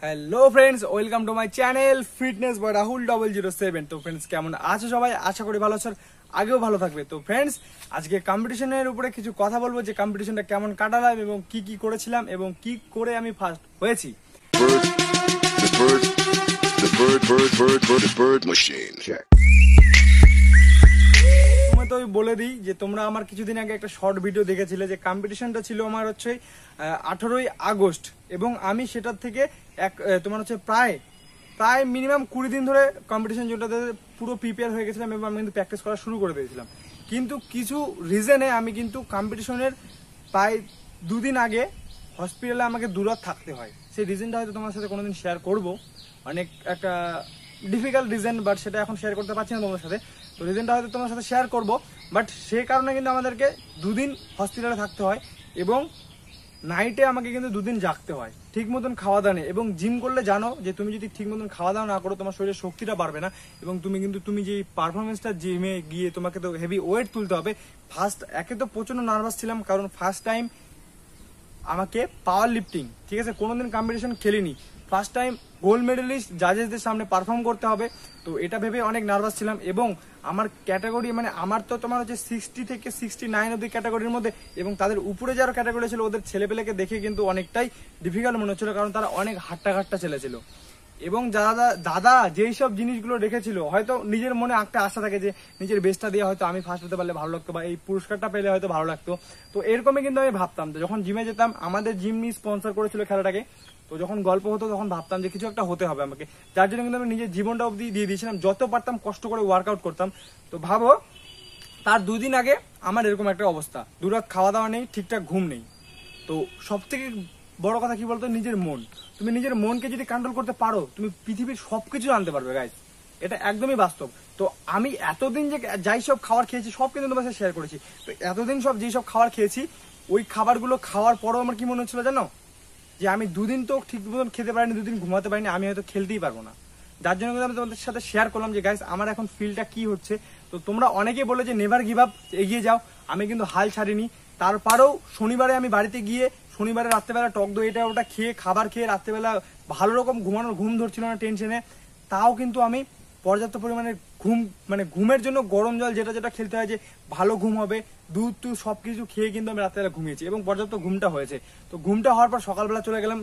Hello friends, welcome to my channel fitness boy Rahul 007। তো friends, কেমন আছো সবাই? আশা করি ভালো আছো, আগেও ভালো থাকবে। তো ফ্রেন্ডস, আজকে কম্পিটিশনের উপরে কিছু কথা বলবো, যে কম্পিটিশনটা কেমন কাটালাম এবং কি কি করেছিলাম এবং কি করে আমি ফার্স্ট হয়েছি। তো বলে দিই যে তোমরা আমার কিছুদিন আগে একটা শর্ট ভিডিও দেখেছিলে, যে কম্পিটিশনটা ছিল আমার হচ্ছে 18ই আগস্ট, এবং আমি সেটার থেকে তোমার হচ্ছে প্রায় মিনিমাম 20 দিন ধরে কম্পিটিশন জোনটাতে পুরো প্রিপেয়ার হয়ে গেছিলাম এবং আমি কিন্তু প্র্যাকটিস করা শুরু করে দিয়েছিলাম। কিন্তু কিছু রিজনে আমি কিন্তু কম্পিটিশনের প্রায় 2 দিন আগে হসপিটালে আমাকে দূরাত থাকতে হয়। সেই রিজনটা হয়তো তোমার সাথে কোনোদিন শেয়ার করবো, অনেক একটা ডিফিকাল্ট রিজন, বাট সেটা এখন শেয়ার করতে পারছি না তোমার সাথে। তো রিজনটা হয়তো তোমার সাথে শেয়ার করবো, বাট সেই কারণে কিন্তু আমাদেরকে 2 দিন হসপিটালে থাকতে হয় এবং নাইটে আমাকে কিন্তু 2 দিন জাগতে হয় ঠিক মতন খাওয়া দাওয়া নেই। এবং জিম করলে জানো যে তুমি যদি ঠিক মতন খাওয়া দাওয়া না করো, তোমার শরীরের শক্তিটা বাড়বে না এবং তুমি যে পারফরমেন্সটা জিমে গিয়ে তোমাকে তো হেভি ওয়েট তুলতে হবে। একে তো প্রচন্ড নার্ভাস ছিলাম, কারণ ফার্স্ট টাইম আমাকে পাওয়ার লিফটিং, ঠিক আছে, কোনোদিন কম্পিটিশন খেলিনি, ফার্স্ট টাইম গোল্ড মেডেলিস্ট জাজেসদের সামনে পারফর্ম করতে হবে। তো এটা ভেবে অনেক নার্ভাস ছিলাম এবং আমার ক্যাটাগরি মানে আমার তো তোমার হচ্ছে 60 থেকে 69 অব্দি ক্যাটাগরির মধ্যে, এবং তাদের উপরে যারা ক্যাটাগরি ছিল ওদের ছেলেপেলেকে দেখে কিন্তু অনেকটাই ডিফিকাল্ট মনে হচ্ছিল, কারণ তারা অনেক হাট্টা ছেলে ছিল। এবং দাদা যেই সব জিনিসগুলো রেখেছিল, হয়তো নিজের মনে একটা আশা থাকে যে নিজের বেস্টটা দিয়ে হয়তো আমি ফার্স্ট হতে পারলে ভালো লাগতো বা এই পুরস্কারটা পেলে হয়তো ভালো লাগতো। তো এরকমই কিন্তু আমি ভাবতাম। তো যখন জিমে যেতাম, আমাদের জিম স্পন্সর করেছিল খেলাটাকে, তো যখন গল্প হতো তখন ভাবতাম যে কিছু একটা হতে হবে আমাকে, যার জন্য কিন্তু আমি নিজের জীবনটা অবধি দিয়ে দিয়েছিলাম, যত পারতাম কষ্ট করে ওয়ার্কআউট করতাম। তো ভাবো, তার 2 দিন আগে আমার এরকম একটা অবস্থা, দুরাত খাওয়া দাওয়া নেই, ঠিকঠাক ঘুম নেই। তো সব থেকে বড় কথা কি বলতো, নিজের মন। তুমি নিজের মনকে যদি কন্ট্রোল করতে পারো, তুমি পৃথিবীর সবকিছু জানতে পারবে গাইস, এটা একদমই বাস্তব। তো আমি এতদিন যে যাই সব খাবার খেয়েছি সব কিন্তু তোমার সাথে শেয়ার করেছি। তো এতদিন যেই সব খাবার খেয়েছি, ওই খাবারগুলো খাওয়ার পরও আমার কি মনে হচ্ছিল জানো, যে আমি 2 দিন তো ঠিক মতন খেতে পারিনি, 2 দিন ঘুমাতে পারিনি, আমি হয়তো খেলতেই পারবো না। যার জন্য আমি তোমাদের সাথে শেয়ার করলাম যে গাইস, আমার এখন ফিলটা কি হচ্ছে। তো তোমরা অনেকেই বলে যে নেভার গিভ আপ, এগিয়ে যাও। আমি কিন্তু হাল ছাড়িনি। তারপরেও শনিবারে আমি বাড়িতে গিয়ে, শনিবারে রাত্রেবেলা টক দই এটা ওটা খেয়ে, খাবার খেয়ে রাত্রেবেলা ভালো রকম ঘুম ধরছিল না টেনশনে, তাও কিন্তু আমি পর্যাপ্ত পরিমাণে ঘুমের জন্য গরম জল যেটা খেলতে হয়, যে ভালো ঘুম হবে, দুধ সবকিছু খেয়ে কিন্তু আমি রাত্রেবেলা ঘুমিয়েছি এবং পর্যাপ্ত ঘুমটা হয়েছে। তো ঘুমটা হওয়ার পর সকালবেলা চলে গেলাম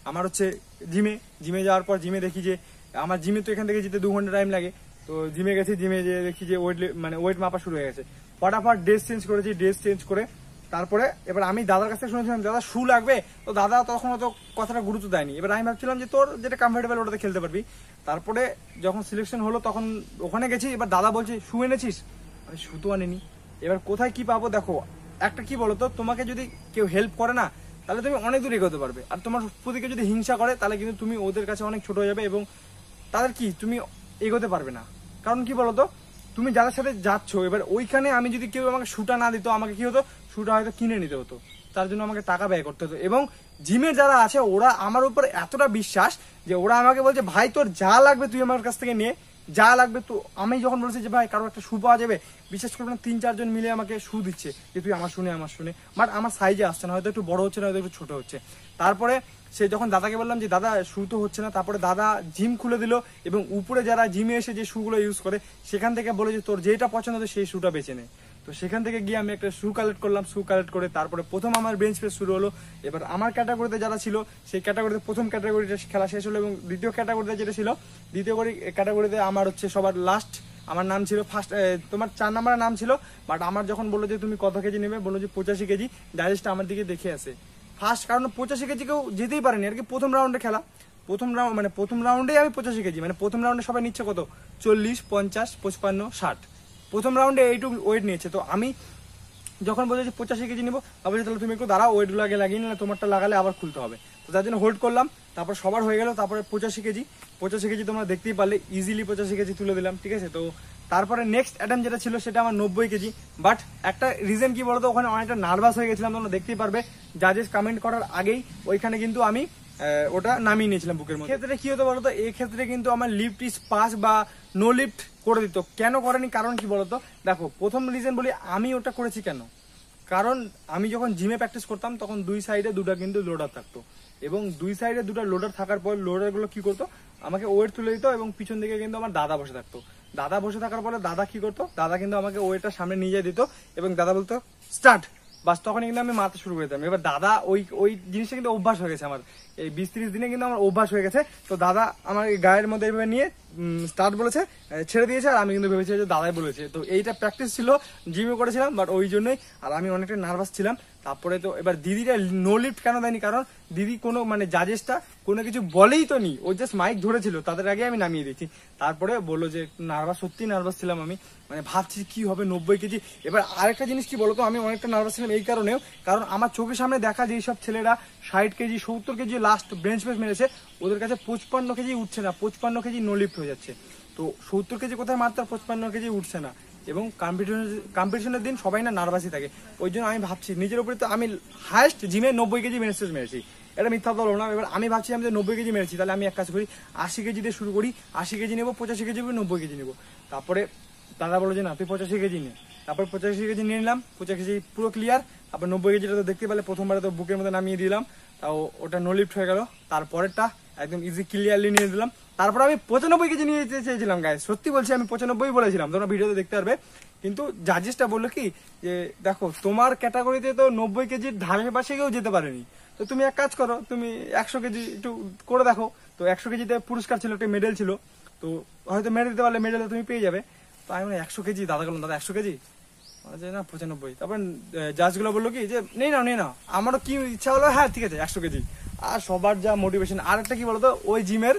আমার হচ্ছে জিমে যাওয়ার পর জিমে দেখি যে আমার জিমে তো এখান থেকে যেতে 2 ঘন্টা টাইম লাগে। তো জিমে গেছি, জিমে যে দেখি যে ওয়েট মাপা শুরু হয়ে গেছে। ফটাফট ড্রেস চেঞ্জ করে তারপরে এবার আমি দাদার কাছ থেকে শুনেছিলাম দাদা শু লাগবে। তো দাদা তখন অত কথাটা গুরুত্ব দেয়নি। এবার আমি ভাবছিলাম যে তোর যেটা কমফোর্টেবল ওটাতে খেলতে পারবি। তারপরে যখন সিলেকশন হলো তখন ওখানে গেছি, এবার দাদা বলছে শু এনেছিস? আমি শু তো আনিনি। এবার কোথায় কি পাবো দেখো, একটা কি বলতো, তোমাকে যদি কেউ হেল্প করে না, তাহলে তুমি অনেক দূর এগোতে পারবে। আর তোমার প্রতি কেউ যদি হিংসা করে, তাহলে কিন্তু তুমি ওদের কাছে অনেক ছোট হয়ে যাবে এবং তাদের কি তুমি এগোতে পারবে না। কারণ কি বলতো, তুমি যাদের সাথে যাচ্ছ, এবার ওইখানে আমি যদি কেউ আমাকে শুটা না দিত, আমাকে কি হতো, শুটা হয়তো কিনে নিতে হতো, তার জন্য আমাকে টাকা ব্যয় করতে হতো। এবং জিমে যারা আছে ওরা আমার উপর এতটা বিশ্বাস যে ওরা আমাকে বলছে ভাই তোর যা লাগবে তুই আমার কাছ থেকে নিয়ে, যা লাগবে। তো আমি যখন বলছি যে ভাই কারো একটা শু পাওয়া যাবে, বিশেষ করে 3-4 জন মিলে আমাকে শু দিচ্ছে যে তুই আমার শুনে, বাট আমার সাইজে আসছে না, হয়তো একটু বড় হচ্ছে না, হয়তো একটু ছোট হচ্ছে। তারপরে সে যখন দাদাকে বললাম যে দাদা শু তো হচ্ছে না, তারপরে দাদা জিম খুলে দিল এবং উপরে যারা জিমে এসে যে শুগুলো ইউজ করে সেখান থেকে বলে যে তোর যেটা পছন্দ হতো সেই শুটা বেছে নে। তো সেখান থেকে গিয়ে আমি একটা শু কালেক্ট করলাম। শু কালেক্ট করে তারপরে প্রথম আমার বেঞ্চ প্রেস শুরু হলো। এবার আমার ক্যাটাগরিতে যারা ছিল সেই ক্যাটাগরিতে প্রথম ক্যাটাগরিটা খেলা শেষ হলো এবং দ্বিতীয় ক্যাটাগরিতে যেটা ছিল, দ্বিতীয় ক্যাটাগরিতে আমার হচ্ছে সবার লাস্ট আমার নাম ছিল ফার্স্ট, তোমার 4 নম্বরের নাম ছিল। বাট আমার যখন বললো যে তুমি কত কেজি নেবে, বললো যে 85 কেজি, ডাইজেস্টটা আমার দিকে দেখে আসে ফার্স্ট, কারণ 85 কেজি কেউ যেতেই পারেনি আর কি। প্রথম রাউন্ডে খেলা, প্রথম রাউন্ডেই আমি 85 কেজি, মানে প্রথম রাউন্ডে সবাই নিচ্ছে কত 40, 50, 55, 60, প্রথম রাউন্ডে এইটুকু ওয়েট নিয়েছে। তো আমি যখন বলেছি 85 কেজি নিবো, তারপরে তাহলে তুমি একটু দাঁড়াও, ওয়েটগুলো আগে লাগিয়ে নিলে তোমারটা লাগালে আবার খুলতে হবে। তো তার জন্য হোল্ড করলাম। তারপর সবার হয়ে গেল। তারপরে 85 কেজি তোমরা দেখতেই পারলে, ইজিলি 85 কেজি তুলে দিলাম, ঠিক আছে। তো তারপরে নেক্সট অ্যাটেম্প যেটা ছিল সেটা আমার 90 কেজি। বাট একটা রিজন কি বলতো, ওখানে অনেকটা নার্ভাস হয়ে গেছিলাম। তোমরা দেখতেই পারবে জাজেস কমেন্ট করার আগেই ওইখানে কিন্তু আমি ওটা নামিয়ে নিয়েছিলাম বুকের মধ্যে। ক্ষেত্রে কি হতো বলতো, এই ক্ষেত্রে কিন্তু আমার লিফট ইজ পাস বা নো লিফট করে দিত। কেন করেনি, কারণ কি বলতো, দেখো প্রথম রিজন বলি আমি ওটা করেছি কেন, কারণ আমি যখন জিমে প্র্যাকটিস করতাম তখন দুই সাইডে দুটো কিন্তু লোডার থাকতো, এবং দুই সাইডে দুটো লোডার থাকার পর লোডার গুলো কি করতো, আমাকে ওয়েট তুলে দিত, এবং পিছন দিকে কিন্তু আমার দাদা বসে থাকতো। দাদা বসে থাকার পরে দাদা কি করতো, দাদা কিন্তু আমাকে ওয়েটটা সামনে নিয়ে যেয়ে দিত, এবং দাদা বলতো স্টার্ট, বাস তখন কিন্তু আমি মারতে শুরু করে দিতাম। এবার দাদা ওই জিনিসটা কিন্তু অভ্যাস হয়ে গেছে আমার, এই 20-30 দিনে কিন্তু আমার অভ্যাস হয়ে গেছে। তো দাদা আমার এই গায়ের মধ্যে এইভাবে নিয়ে স্টার্ট বলেছে, ছেড়ে দিয়েছে, আর আমি কিন্তু ভেবেছি যে দাদাই বলেছে। তো এইটা প্র্যাকটিস ছিল, জিমে করেছিলাম, বাট ওই জন্যই আর আমি অনেকটা নার্ভাস ছিলাম। তারপরে তো এবার দিদিটা নো লিফট কেন দেয়নি, কারণ দিদি কোনো মানে জাজেসটা কোনো কিছু বলেই তো নি, ও জাস্ট মাইক ধরেছিল, তাদের আগে আমি নামিয়ে দিয়েছি। তারপরে বললো যে নার্ভাস, সত্যি নার্ভাস ছিলাম আমি, মানে ভাবছি কি হবে 90 কেজি। এবার আরেকটা জিনিস কি বলতো, আমি অনেকটা নার্ভাস ছিলাম এই কারণেও, কারণ আমার চোখের সামনে দেখা যে সব ছেলেরা 60 KG 70 KG last bench press মেরেছে, ওদের কাছে 55 কেজি উঠছে না, 55 কেজি নো লিফট হয়ে যাচ্ছে। তো 70 কেজি কোথায় মারতে, 55 কেজি উঠছে না। এবং কম্পিটিশনের দিন সবাই না নার্ভাসই থাকে, ওই জন্য আমি ভাবছি নিজের উপরে, তো আমি হাইস্ট জিমে 90 কেজি বেঞ্চ প্রেস মেরেছি, এটা মিথ্যা বলবো না। এবার আমি ভাবছিলাম যে 90 কেজি মেরেছি, তাহলে আমি এক কাজ করি 80 কেজি দিয়ে শুরু করি, 80 কেজি নেবো, 85 কেজি নেবো, 90 কেজি নেবো। তারপরে দাদা বলো যে না তুই 85 কেজি নে, তারপর 85 কেজি নিয়ে নিলাম, 85 কেজি পুরো ক্লিয়ার। তারপর 90 কেজিটা তো দেখতে পেলে প্রথমবারে তো বুকের মধ্যে নামিয়ে দিলাম, তাও ওটা নো লিফট হয়ে গেল। তারপরেরটা একদম ইজি ক্লিয়ারলি নিয়ে দিলাম। তারপর আমি 95 কেজি নিয়ে যেতে চেয়েছিলাম গাইস, সত্যি বলছি আমি 95 বলেছিলাম, তোমরা ভিডিওতে দেখতে পারবে। কিন্তু জাজেসটা বললো কি যে দেখো তোমার ক্যাটাগরিতে তো 90 কেজির ধারে পাশে কেউ যেতে পারেনি, তো তুমি এক কাজ করো, তুমি 100 কেজি একটু করে দেখো। তো 100 কেজিতে পুরস্কার ছিল, একটা মেডেল ছিল, তো হয়তো মেডেল দিতে পারলে মেডেল তুমি পেয়ে যাবে। তো আমি 100 কেজি, দাদা বললাম দাদা 100 কেজি, না 95। তারপর জাজগুলো বললো কি যে নেই না, আমারও কি ইচ্ছা হলো, হ্যাঁ ঠিক আছে 100 কেজি। আর সবার যা মোটিভেশন। আর একটা কি বলতো, ওই জিমের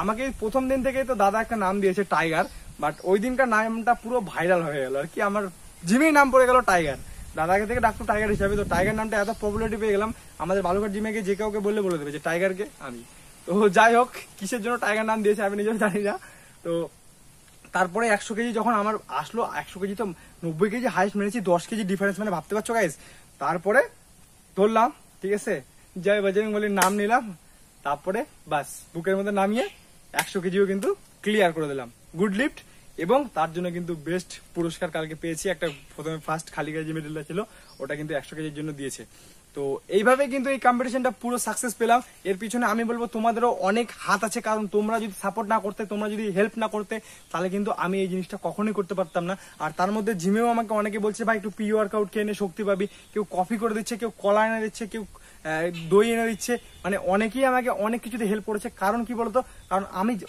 আমাকে প্রথম দিন থেকে তো দাদা একটা নাম দিয়েছে টাইগার, বাট ওই দিনকার নামটা পুরো ভাইরাল হয়ে গেল আর কি, আমার জিমেই নাম পড়ে গেল টাইগার, দাদাকে থেকে ডাক্তার টাইগার হিসাবে। তো টাইগার নামটা এত পপুলারিটি পেয়ে গেলাম, আমাদের বালুঘাট জিমে গিয়ে যে কাউকে বলে দেবে যে টাইগারকে আমি। তো যাই হোক, কিসের জন্য টাইগার নাম দিয়েছে আমি নিজেও জানি না। তো তারপরে 100 কেজি যখন আমার আসলো, 100 কেজি তো 90 কেজি হাইস্ট মেরেছি, 10 কেজি ডিফারেন্স, মানে ভাবতে পারছো গাইস। তারপরে ধরলাম, ঠিক আছে, জয় বজরং বলির নাম নিলাম, তারপরে বাস বুকের মধ্যে নামিয়ে 100 কেজিও কিন্তু ক্লিয়ার করে দিলাম, গুড লিফট। এবং তার জন্য কিন্তু বেস্ট পুরস্কার কালকে পেয়েছি, একটা প্রথমে ফার্স্ট খালি কেজি মেডেলটা ছিল, ওটা কিন্তু 100 কেজির জন্য দিয়েছে। তো এইভাবে কিন্তু এই কম্পিটিশনটা পুরো সাকসেস পেলাম। এর পিছনে আমি বলবো তোমাদেরও অনেক হাত আছে, কারণ তোমরা যদি সাপোর্ট না করতে, তোমরা যদি হেল্প না করতে, তাহলে কিন্তু আমি এই জিনিসটা কখনোই করতে পারতাম না। আর তার মধ্যে জিমেও আমাকে অনেকে বলছে ভাই একটু প্রি ওয়ার্কআউট খেয়ে নে শক্তি পাবি, কেউ কফি করে দিচ্ছে, কেউ কলা এনে দিচ্ছে, কেউ দই এনে দিচ্ছে, মানে অনেকেই আমাকে অনেক কিছুতে হেল্প করেছে। কারণ কি বলতো, কারণ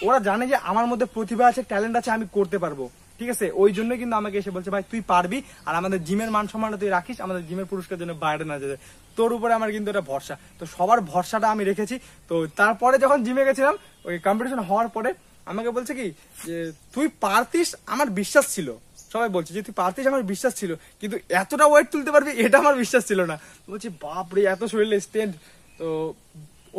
ওরা জানে যে আমার মধ্যে প্রতিভা আছে, ট্যালেন্ট আছে, আমি করতে পারবো, ঠিক আছে। ওই জন্য কিন্তু আমাকে এসে বলছে ভাই তুই পারবি, আর আমাদের জিমের মান সম্মানটা তুই রাখিস, আমাদের জিমের পুরস্কার জন্য বাইরে না যেতে, তোর উপরে আমার কিন্তু এটা ভরসা। তো সবার ভরসাটা আমি রেখেছি। তো তারপরে যখন জিমে গেছিলাম, ওই কম্পিটিশন হওয়ার পরে আমাকে বলছে কি যে তুই পারতিস, আমার বিশ্বাস ছিল, সবাই বলছে যে তুই পারতিস, আমার বিশ্বাস ছিল, কিন্তু এতটা ওয়েট তুলতে পারবি এটা আমার বিশ্বাস ছিল না। বলছি বাপরে, এত শরীরে স্ট্রেন্থ। তো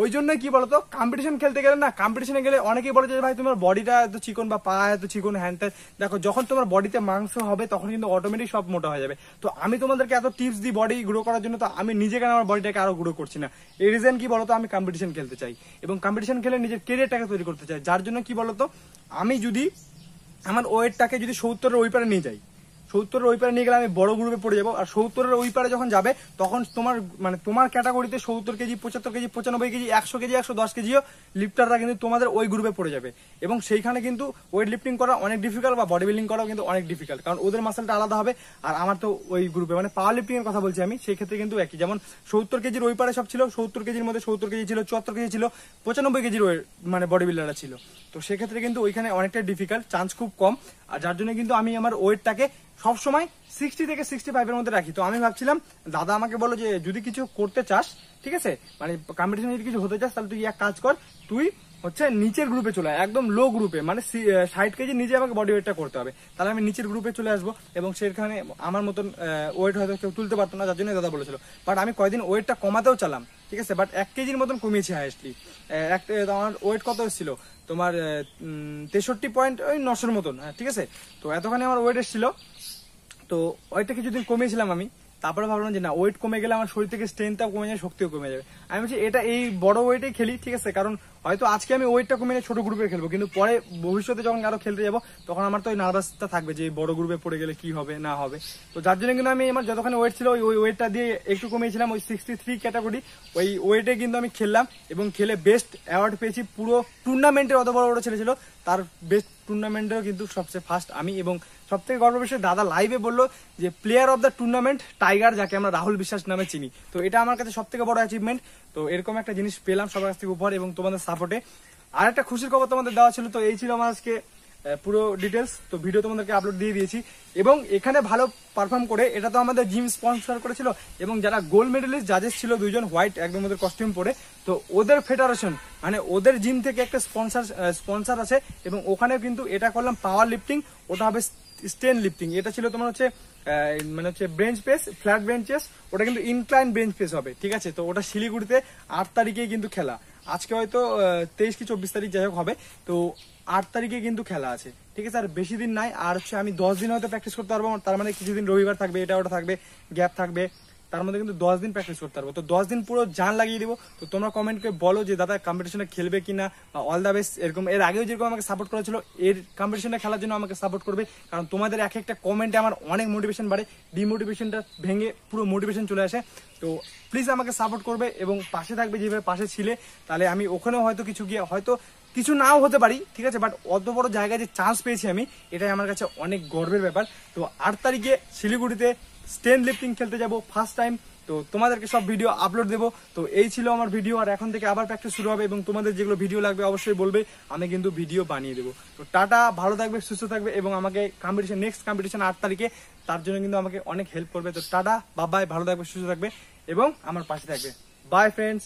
ওই জন্য কি বলতো, কম্পিটিশন খেলতে গেলে না, কম্পিটিশনে গেলে অনেকেই বলে যে ভাই তোমার বডিটা এত চিকন বা পা এত চিকন, হ্যান ত্যান। দেখো যখন তোমার বডিতে মাংস হবে তখন কিন্তু অটোমেটিক সব মোটা হয়ে যাবে। তো আমি তোমাদেরকে এত টিপস দিই বডি গ্রো করার জন্য, তো আমি নিজে কেন আমার বডিটাকে আরো গ্রো করছি না? এই রিজন কি বলতো, আমি কম্পিটিশন খেলতে চাই, এবং কম্পিটিশন খেলে নিজের কেরিয়ারটাকে তৈরি করতে চাই। যার জন্য কি বলতো, আমি যদি আমার ওয়েটটাকে যদি 70-এর ওই পারে নিয়ে যাই, 70-এর ওই পারে নিয়ে গেলে আমি বড় গ্রুপে পড়ে যাবো। আর 70-এর ওই পারে যখন যাবে তখন তোমার ক্যাটাগরিতে 70 কেজি, 75 কেজি, 95 কেজি, 100 কেজি, 110 কেজিও লিফটাররা কিন্তু তোমাদের ওই গ্রুপে পড়ে যাবে। এবং সেইখানে কিন্তু ওয়েট লিফটিং করা অনেক ডিফিকাল্ট, বা বডি বিল্ডিং করাও কিন্তু অনেক ডিফিকাল্ট, কারণ ওদের মাসেলটা আলাদা হবে। আর আমার তো ওই গ্রুপে মানে পাওয়ার লিফটিং এর কথা বলছি আমি, সেই ক্ষেত্রে কিন্তু একই। যেমন 70 কেজির ওই পারে সব ছিল, 70 কেজির মধ্যে 70 কেজি ছিল, 74 কেজি ছিল, 95 কেজির মানে বডি বিল্ডাররা ছিল। তো সেক্ষেত্রে কিন্তু ওইখানে অনেকটা ডিফিকাল্ট, চান্স খুব কম। আর যার জন্য কিন্তু আমি আমার ওয়েটটাকে সবসময় 60 থেকে 65 এর মধ্যে রাখি। তো আমি ভাবছিলাম, দাদা আমাকে বলো যে যদি কিছু করতে চাস, ঠিক আছে, মানে কম্পিটিশনে যদি কিছু হতে চাস, তাহলে তুই এক কাজ কর, তুই হচ্ছে নিচের গ্রুপে চলে আয়, একদম লো গ্রুপে, মানে 60 কেজি নিজে আমাকে বডি ওয়েটটা করতে হবে, তাহলে আমি নিচের গ্রুপে চলে আসবো। এবং সেখানে আমার মতন ওয়েট হয়তো কেউ তুলতে পারতো না, যার জন্য দাদা বলেছিল। বাট আমি কয়েকদিন ওয়েটটা কমাতেও চালাম, ঠিক আছে, বাট 1 কেজির মতন কমিয়েছি হাইয়েস্টলি। আমার ওয়েট কত এসেছিল তোমার 63.900 মতন, হ্যাঁ ঠিক আছে। তো এতখানি আমার ওয়েট এসেছিল। তো ওয়েটটা কিছুদিন কমিয়েছিলাম আমি, তারপরে ভাবলাম যে না, ওয়েট কমে গেলে আমার শরীর থেকে স্ট্রেংথটাও কমে যাবে, শক্তিও কমে যাবে। আমি বলছি এটা এই বড় ওয়েটেই খেলি, ঠিক আছে, কারণ হয়তো আজকে আমি ওয়েটটা কমিয়ে ছোট গ্রুপে খেলবো, কিন্তু পরে ভবিষ্যতে যখন আরো খেলতে যাবো তখন আমার তো ওই নার্ভাসটা থাকবে যে বড় গ্রুপে পড়ে গেলে কি হবে না হবে। তো যার জন্য কিন্তু আমি আমার যতখানি ওয়েট ছিল ওই ওয়েটটা দিয়ে একটু কমিয়েছিলাম, ওই 63 ক্যাটাগরি ওই ওয়েটে কিন্তু আমি খেললাম এবং খেলে বেস্ট অ্যাওয়ার্ড পেয়েছি। পুরো টুর্নামেন্টের অত বড় বড় ছেলে ছিল তার বেস্ট টুর্নামেন্টেও কিন্তু সবচেয়ে ফার্স্ট আমি। এবং সব থেকে গর্ব বিষয় দাদা লাইভে বললো যে player of the tournament tiger, যাকে আমরা রাহুল বিশ্বাস নামে চিনি। তো এটা আমার কাছে সব থেকে বড় অ্যাচিভমেন্ট। তো এরকম একটা জিনিস পেলাম সবার কাছ থেকে উপহার এবং তোমাদের সাপোর্টে। আর একটা খুশির খবর তোমাদের দেওয়া ছিল। তো এই ছিল আমার আজকে পুরো ডিটেলস। তো ভিডিও তোমাদেরকে আপলোড দিয়ে দিয়েছি এবং এখানে ভালো পারফর্ম করে এটা তো আমাদের জিম স্পন্সর করেছিল এবং যারা গোল্ড মেডেলিস্ট জাজেস ছিল দুইজন হোয়াইট একদম ওদের কস্টিউম পরে, তো ওদের ফেডারেশন মানে ওদের জিম থেকে একটা স্পন্সর আছে এবং ওখানে কিন্তু এটা করলাম পাওয়ার লিফটিং, ওটা হবে স্টেন লিফটিং। এটা ছিল তোমার হচ্ছে মানে হচ্ছে বেঞ্চ প্রেস, ফ্ল্যাট বেঞ্চেস, ওটা কিন্তু ইনক্লাইন বেঞ্চ প্রেস হবে, ঠিক আছে। তো ওটা শিলিগুড়িতে 8 তারিখে কিন্তু খেলা, আজকে হয়তো 23 কি 24 তারিখ যাই হোক হবে। তো 8 তারিখে কিন্তু খেলা আছে, ঠিক আছে। আর বেশি দিন নাই, আর হচ্ছে আমি 10 দিন হয়তো প্র্যাকটিস করতে পারবো। তার মানে কিছুদিন রবিবার থাকবে, এটা ওটা থাকবে, গ্যাপ থাকবে, তার মধ্যে কিন্তু 10 দিন প্র্যাকটিস করতে পারবো। তো 10 দিন পুরো জান লাগিয়ে দিব। তো তোমরা কমেন্ট করে বলো যে দাদা কম্পিটিশনে খেলবে কিনা, অল দ্য বেস্ট। এরকম এর আগেও যেরকম আমাকে সাপোর্ট করেছিল এর কম্পিটিশনে খেলার জন্য আমাকে সাপোর্ট করবে, কারণ তোমাদের এক একটা কমেন্টে আমার অনেক মোটিভেশন বাড়ে, ডিমোটিভেশনটা ভেঙে পুরো মোটিভেশন চলে আসে। তো প্লিজ আমাকে সাপোর্ট করবে এবং পাশে থাকবে, যেভাবে পাশে ছিলে তাহলে আমি ওখানেও হয়তো কিছু গিয়ে হয়তো কিছু নাও হতে পারি, ঠিক আছে, বাট অত বড় জায়গায় যে চান্স পেয়েছি আমি, এটাই আমার কাছে অনেক গর্বের ব্যাপার। তো 8 তারিখে শিলিগুড়িতে স্টেন লিফটিং খেলতে যাব ফার্স্ট টাইম। তো তোমাদেরকে সব ভিডিও আপলোড দেবো। তো এই ছিল আমার ভিডিও, আর এখন থেকে আবার প্র্যাকটিস শুরু হবে এবং তোমাদের যেগুলো ভিডিও লাগবে অবশ্যই বলবে, আমি কিন্তু ভিডিও বানিয়ে দেবো। তো টাটা, ভালো থাকবে, সুস্থ থাকবে এবং আমাকে কম্পিটিশন নেক্সট কম্পিটিশন 8 তারিখে, তার জন্য কিন্তু আমাকে অনেক হেল্প করবে। তো টাটা, বাবাই, ভালো থাকবে, সুস্থ থাকবে এবং আমার পাশে থাকবে। By friends.